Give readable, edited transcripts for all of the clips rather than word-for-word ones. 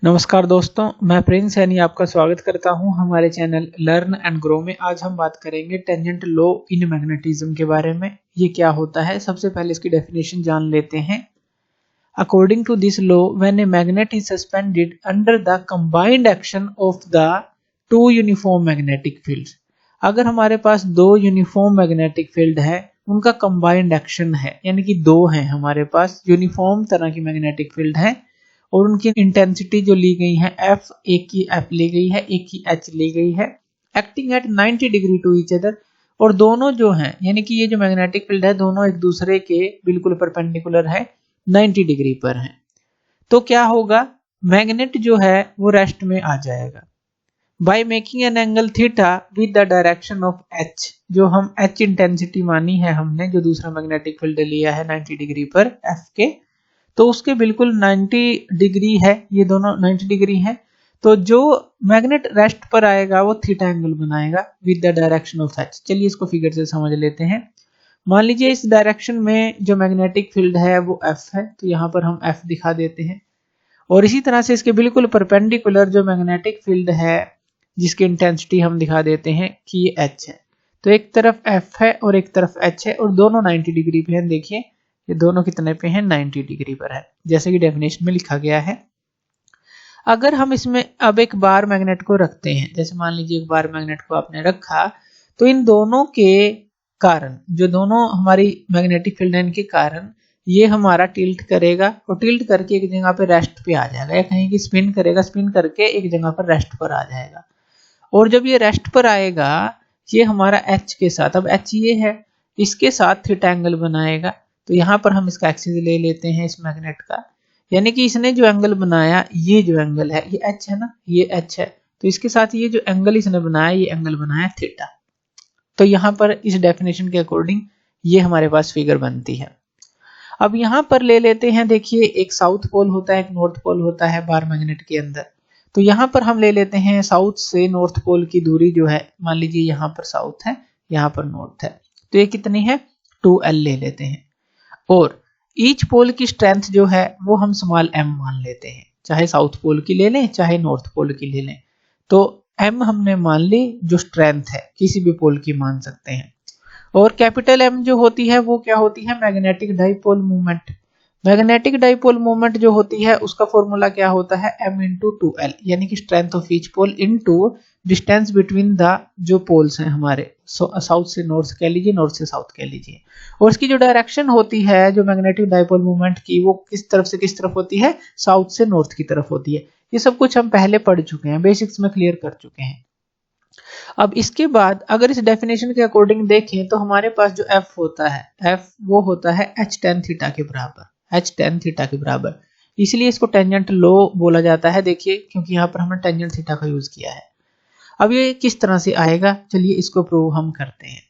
नमस्कार दोस्तों, मैं प्रिंस सैनी आपका स्वागत करता हूं हमारे चैनल लर्न एंड ग्रो में। आज हम बात करेंगे टेंजेंट लॉ इन मैग्नेटिज्म के बारे में। ये क्या होता है, सबसे पहले इसकी डेफिनेशन जान लेते हैं। According to this law, when a magnet is suspended under the combined action of the two uniform magnetic fields, अगर हमारे पास दो यूनिफॉर्म मैग्नेटिक फील्ड है, उनका कंबाइंड एक्शन है, यानी कि दो हैं हमारे पास यूनिफॉर्म तरह की मैग्नेटिक फील्ड है और उनकी इंटेंसिटी जो ली गई है एफ, एक की एफ ली गई है, एक की एच ली गई है, acting at 90 degree to each other. और दोनों जो हैं, यानी कि ये जो मैग्नेटिक फील्ड है दोनों एक दूसरे के बिल्कुल परपेंडिकुलर है, 90 डिग्री पर है। तो क्या होगा, मैग्नेट जो है वो रेस्ट में आ जाएगा by making an angle theta with the direction of H. जो हम एच इंटेंसिटी मानी है हमने, जो दूसरा मैग्नेटिक फील्ड लिया है 90 डिग्री पर एफ के, तो उसके बिल्कुल 90 डिग्री है, ये दोनों 90 डिग्री है। तो जो मैग्नेट रेस्ट पर आएगा वो थीटा एंगल बनाएगा with the direction of H. चलिए इसको फिगर से समझ लेते हैं। मान लीजिए इस डायरेक्शन में जो मैग्नेटिक फील्ड है वो एफ है, तो यहाँ पर हम एफ दिखा देते हैं। और इसी तरह से इसके बिल्कुल परपेंडिकुलर जो मैग्नेटिक फील्ड है जिसकी इंटेंसिटी हम दिखा देते हैं कि ये एच है। तो एक तरफ एफ है और एक तरफ एच है और दोनों 90 डिग्री पे हैं। देखिए ये दोनों कितने पे हैं, 90 डिग्री पर है, जैसे कि डेफिनेशन में लिखा गया है। अगर हम इसमें अब एक बार मैग्नेट को रखते हैं, जैसे मान लीजिए एक बार मैग्नेट को आपने रखा, तो इन दोनों के कारण, जो दोनों हमारी मैग्नेटिक फील्ड है इनके कारण ये हमारा टिल्ट करेगा और टिल्ट करके एक जगह पे रेस्ट पे आ जाएगा, या कहीं की स्पिन करेगा, स्पिन करके एक जगह पर रेस्ट पर आ जाएगा। और जब ये रेस्ट पर आएगा, ये हमारा एच के साथ, अब एच ये है, इसके साथ थीटा एंगल बनाएगा। तो यहाँ पर हम इसका एक्सिस ले लेते हैं इस मैग्नेट का, यानी कि इसने जो एंगल बनाया, ये जो एंगल है ये एच है ना, ये एच है, तो इसके साथ ये जो एंगल इसने बनाया, ये एंगल बनाया थीटा। तो यहाँ पर इस डेफिनेशन के अकॉर्डिंग ये हमारे पास फिगर बनती है। अब यहाँ पर ले लेते हैं, देखिए एक साउथ पोल होता है, एक नॉर्थ पोल होता है बार मैग्नेट के अंदर। तो यहाँ पर हम ले लेते हैं साउथ से नॉर्थ पोल की दूरी जो है, मान लीजिए यहाँ पर साउथ है, यहाँ पर नॉर्थ है, तो ये कितनी है, 2L ले लेते हैं। और ईच पोल की स्ट्रेंथ जो है वो हम स्मॉल m मान लेते हैं, चाहे साउथ पोल की ले लें चाहे नॉर्थ पोल की ले लें। तो m हमने मान ली, जो स्ट्रेंथ है किसी भी पोल की मान सकते हैं। और कैपिटल M जो होती है वो क्या होती है, magnetic dipole movement. Magnetic dipole movement जो होती है उसका फॉर्मूला क्या होता है, m इंटू 2L, यानी कि strength of each pole into distance between the जो पोल्स हैं हमारे, साउथ से नॉर्थ कह लीजिए, नॉर्थ से साउथ कह लीजिए। और इसकी जो डायरेक्शन होती है जो मैग्नेटिक डाइपोल मूवमेंट की, वो किस तरफ से किस तरफ होती है, साउथ से नॉर्थ की तरफ होती है। ये सब कुछ हम पहले पढ़ चुके हैं, बेसिक्स में क्लियर कर चुके हैं। अब इसके बाद अगर इस डेफिनेशन के अकॉर्डिंग देखें तो हमारे पास जो एफ होता है, एफ वो होता है एच टेन थीटा के बराबर, एच टेन थीटा के बराबर, इसलिए इसको टेंजेंट लॉ बोला जाता है। देखिए क्योंकि यहाँ पर हमने टेंजेंट थीटा का यूज किया है। अब ये किस तरह से आएगा, चलिए इसको प्रूव हम करते हैं।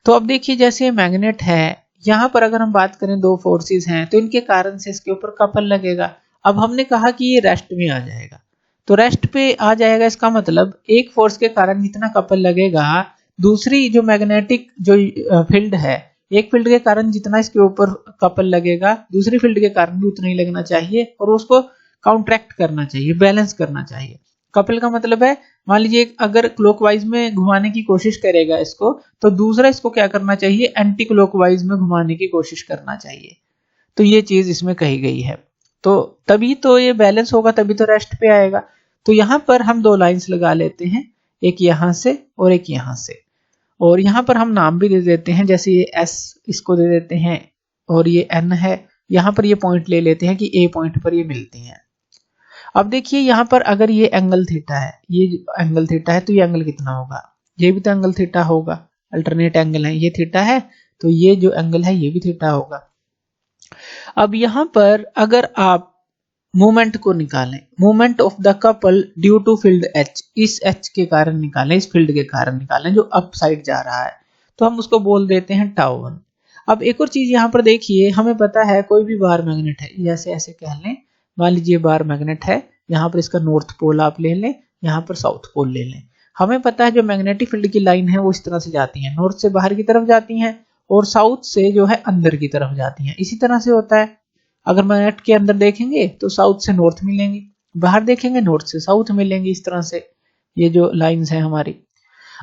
तो अब देखिए जैसे मैग्नेट है, यहाँ पर अगर हम बात करें दो फोर्सेस हैं, तो इनके कारण से इसके ऊपर कपल लगेगा। अब हमने कहा कि ये रेस्ट में आ जाएगा, तो रेस्ट पे आ जाएगा, इसका मतलब एक फोर्स के कारण जितना कपल लगेगा, दूसरी जो मैग्नेटिक जो फील्ड है, एक फील्ड के कारण जितना इसके ऊपर कपल लगेगा, दूसरी फील्ड के कारण भी उतना ही लगना चाहिए, और उसको काउंट्रैक्ट करना चाहिए, बैलेंस करना चाहिए। कपल का मतलब है, मान लीजिए अगर क्लॉकवाइज में घुमाने की कोशिश करेगा इसको, तो दूसरा इसको क्या करना चाहिए, एंटी क्लॉकवाइज में घुमाने की कोशिश करना चाहिए। तो ये चीज इसमें कही गई है, तो तभी तो ये बैलेंस होगा, तभी तो रेस्ट पे आएगा। तो यहाँ पर हम दो लाइंस लगा लेते हैं, एक यहाँ से और एक यहाँ से, और यहाँ पर हम नाम भी दे देते हैं, जैसे ये S इसको दे देते हैं और ये N है। यहाँ पर ये पॉइंट ले लेते हैं कि A पॉइंट पर ये मिलती हैं। अब देखिए यहाँ पर अगर ये एंगल थीटा है, ये एंगल थीटा है, तो ये एंगल कितना होगा, ये भी तो एंगल थीटा होगा, अल्टरनेट एंगल है, ये थीटा है, तो ये जो एंगल है ये भी थीटा होगा। अब यहाँ पर अगर आप मूवमेंट को निकालें, movement of the couple due to field H, इस H के कारण निकालें, इस फील्ड के कारण निकालें जो अप साइड जा रहा है, तो हम उसको बोल देते हैं टाउ 1। अब एक और चीज यहाँ पर देखिए, हमें पता है कोई भी बार मैग्नेट है, जैसे ऐसे कह लें, मान लीजिए बार मैग्नेट है, यहाँ पर इसका नॉर्थ पोल आप ले लें, यहाँ पर साउथ पोल ले लें। हमें पता है जो मैग्नेटिक फील्ड की लाइन है वो इस तरह से जाती है, नॉर्थ से बाहर की तरफ जाती हैं और साउथ से जो है अंदर की तरफ जाती हैं। इसी तरह से होता है, अगर मैग्नेट के अंदर देखेंगे तो साउथ से नॉर्थ मिलेंगे, बाहर देखेंगे नॉर्थ से साउथ मिलेंगे इस तरह से, ये जो लाइंस है हमारी।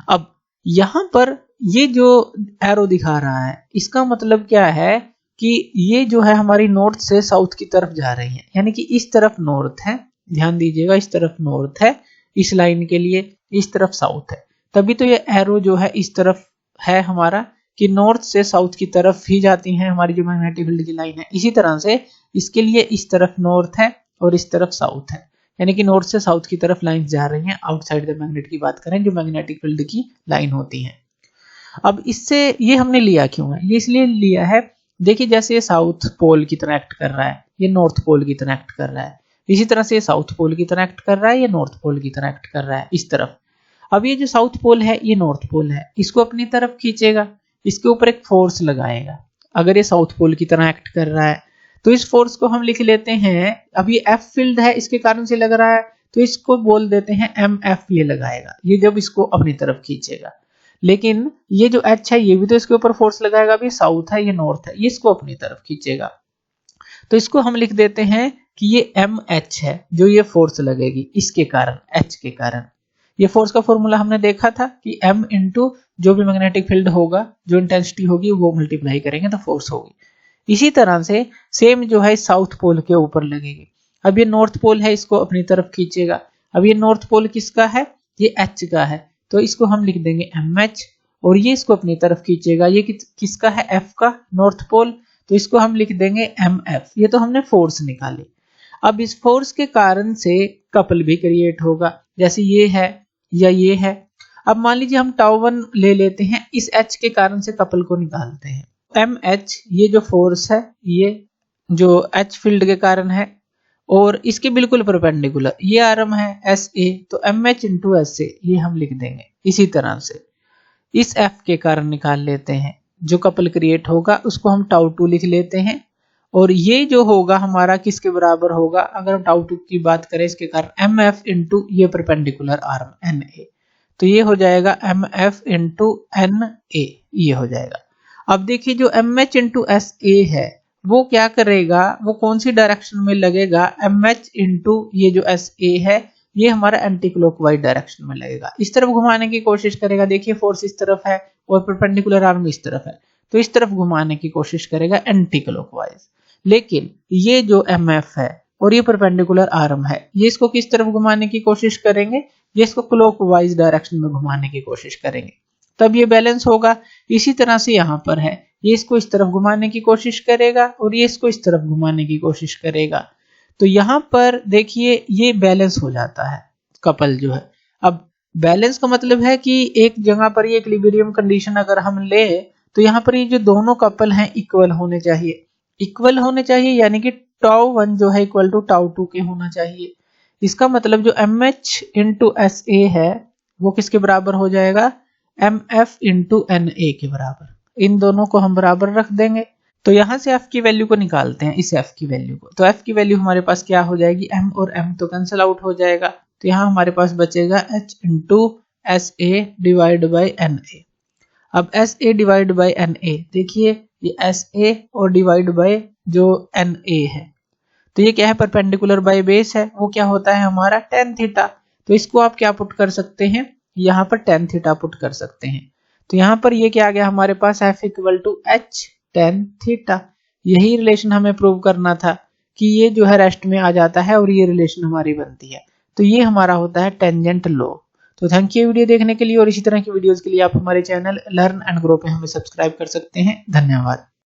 अब यहां पर ये जो एरो दिखा रहा है इसका मतलब क्या है कि ये जो है हमारी नॉर्थ से साउथ की तरफ जा रही है, यानी कि इस तरफ नॉर्थ है, ध्यान दीजिएगा इस तरफ नॉर्थ है इस लाइन के लिए, इस तरफ साउथ है, तभी तो ये एरो जो है इस तरफ है हमारा कि नॉर्थ से साउथ की तरफ ही जाती है हमारी जो मैग्नेटिक फील्ड की लाइन है। इसी तरह से इसके लिए इस तरफ नॉर्थ है और इस तरफ साउथ है, यानी कि नॉर्थ से साउथ की तरफ लाइन जा रही हैं आउटसाइड द मैग्नेट की बात करें जो मैग्नेटिक फील्ड की लाइन होती है। अब इससे ये हमने लिया क्यों है, ये इसलिए लिया है, देखिए जैसे ये साउथ पोल की तरह एक्ट कर रहा है, ये नॉर्थ पोल की तरह एक्ट कर रहा है, इसी तरह से ये साउथ पोल की तरह एक्ट कर रहा है, ये नॉर्थ पोल की तरह एक्ट कर रहा है इस तरफ। अब ये जो साउथ पोल है ये नॉर्थ पोल है, इसको अपनी तरफ खींचेगा, इसके ऊपर एक फोर्स लगाएगा। अगर ये साउथ पोल की तरह एक्ट कर रहा है तो इस फोर्स को हम लिख लेते हैं, अब ये एफ फील्ड है इसके कारण से लग रहा है तो इसको बोल देते हैं एम एफ, ये लगाएगा ये जब इसको अपनी तरफ खींचेगा। लेकिन ये जो एच है ये भी तो इसके ऊपर फोर्स लगाएगा, अभी साउथ है ये नॉर्थ है, ये इसको अपनी तरफ खींचेगा, तो इसको हम लिख देते हैं कि ये एम एच है जो ये फोर्स लगेगी इसके कारण, एच के कारण। ये फोर्स का फॉर्मूला हमने देखा था कि m इंटू जो भी मैग्नेटिक फील्ड होगा, जो इंटेंसिटी होगी वो मल्टीप्लाई करेंगे तो फोर्स होगी। इसी तरह से सेम जो है साउथ पोल के ऊपर लगेगी। अब ये नॉर्थ पोल है इसको अपनी तरफ खींचेगा, अब ये नॉर्थ पोल किसका है, ये एच का है, तो इसको हम लिख देंगे एम एच, और ये इसको अपनी तरफ खींचेगा, ये किसका है, एफ का, नॉर्थ पोल, तो इसको हम लिख देंगे एम एफ। ये तो हमने फोर्स निकाली। अब इस फोर्स के कारण से कपल भी क्रिएट होगा, जैसे ये है या ये है। अब मान लीजिए हम टाउ1 ले लेते हैं, इस एच के कारण से कपल को निकालते हैं। एम एच ये जो फोर्स है ये जो एच फील्ड के कारण है और इसके बिल्कुल परपेंडिकुलर ये आर्म है एस ए, तो M H into S A ये हम लिख देंगे। इसी तरह से इस एफ के कारण निकाल लेते हैं, जो कपल क्रिएट होगा उसको हम टाउ2 लिख लेते हैं, और ये जो होगा हमारा किसके बराबर होगा, अगर हम टाउ2 की बात करें इसके कारण एम एफ इंटू ये परपेंडिकुलर आर्म एन ए, तो ये हो जाएगा M F into N A, ये हो जाएगा। अब देखिए जो M H into S A है वो क्या करेगा, वो कौन सी डायरेक्शन में लगेगा, एम एच इंटू ये जो एस ए है ये हमारा एंटी क्लॉकवाइज डायरेक्शन में लगेगा, इस तरफ घुमाने की कोशिश करेगा। देखिए फोर्स इस तरफ है और परपेंडिकुलर आर्म इस तरफ है, तो इस तरफ घुमाने की कोशिश करेगा एंटी क्लॉकवाइज। लेकिन ये जो एम एफ है और ये परपेंडिकुलर आर्म है ये इसको किस तरफ घुमाने की कोशिश करेंगे, ये इसको क्लॉकवाइज डायरेक्शन में घुमाने की कोशिश करेंगे, तब ये बैलेंस होगा। इसी तरह से यहाँ पर है, ये इसको इस तरफ घुमाने की कोशिश करेगा और ये इसको इस तरफ घुमाने की कोशिश करेगा, तो यहाँ पर देखिए ये बैलेंस हो जाता है कपल जो है। अब बैलेंस का मतलब है कि एक जगह पर ये इक्विलिब्रियम कंडीशन अगर हम ले तो यहाँ पर ये जो दोनों कपल हैं इक्वल होने चाहिए, इक्वल होने चाहिए, यानी कि टाउ1 जो है इक्वल टू टाउ2 के होना चाहिए। इसका मतलब जो M H into S A है वो किसके बराबर हो जाएगा, M F into N A के बराबर। इन दोनों को हम बराबर रख देंगे, तो यहां से f की वैल्यू को निकालते हैं, इस f की वैल्यू को, तो f की वैल्यू हमारे पास क्या हो जाएगी, m और m तो कैंसिल आउट हो जाएगा, तो यहाँ हमारे पास बचेगा h into S A divide by N A. अब S A divide by N A, देखिए ये एस ए और डिवाइड बाई जो एन ए है, तो ये क्या है, परपेंडिकुलर बाई बेस है, वो क्या होता है हमारा tan थीटा, तो इसको आप क्या पुट कर सकते हैं, यहाँ पर tan थीटा पुट कर सकते हैं, तो यहाँ पर ये क्या आ गया हमारे पास f equal to H tan theta. यही रिलेशन हमें प्रूव करना था कि ये जो है रेस्ट में आ जाता है और ये रिलेशन हमारी बनती है, तो ये हमारा होता है टेंजेंट लॉ। तो थैंक यू वीडियो देखने के लिए, और इसी तरह की वीडियोस के लिए आप हमारे चैनल लर्न एंड ग्रो पे हमें सब्सक्राइब कर सकते हैं। धन्यवाद।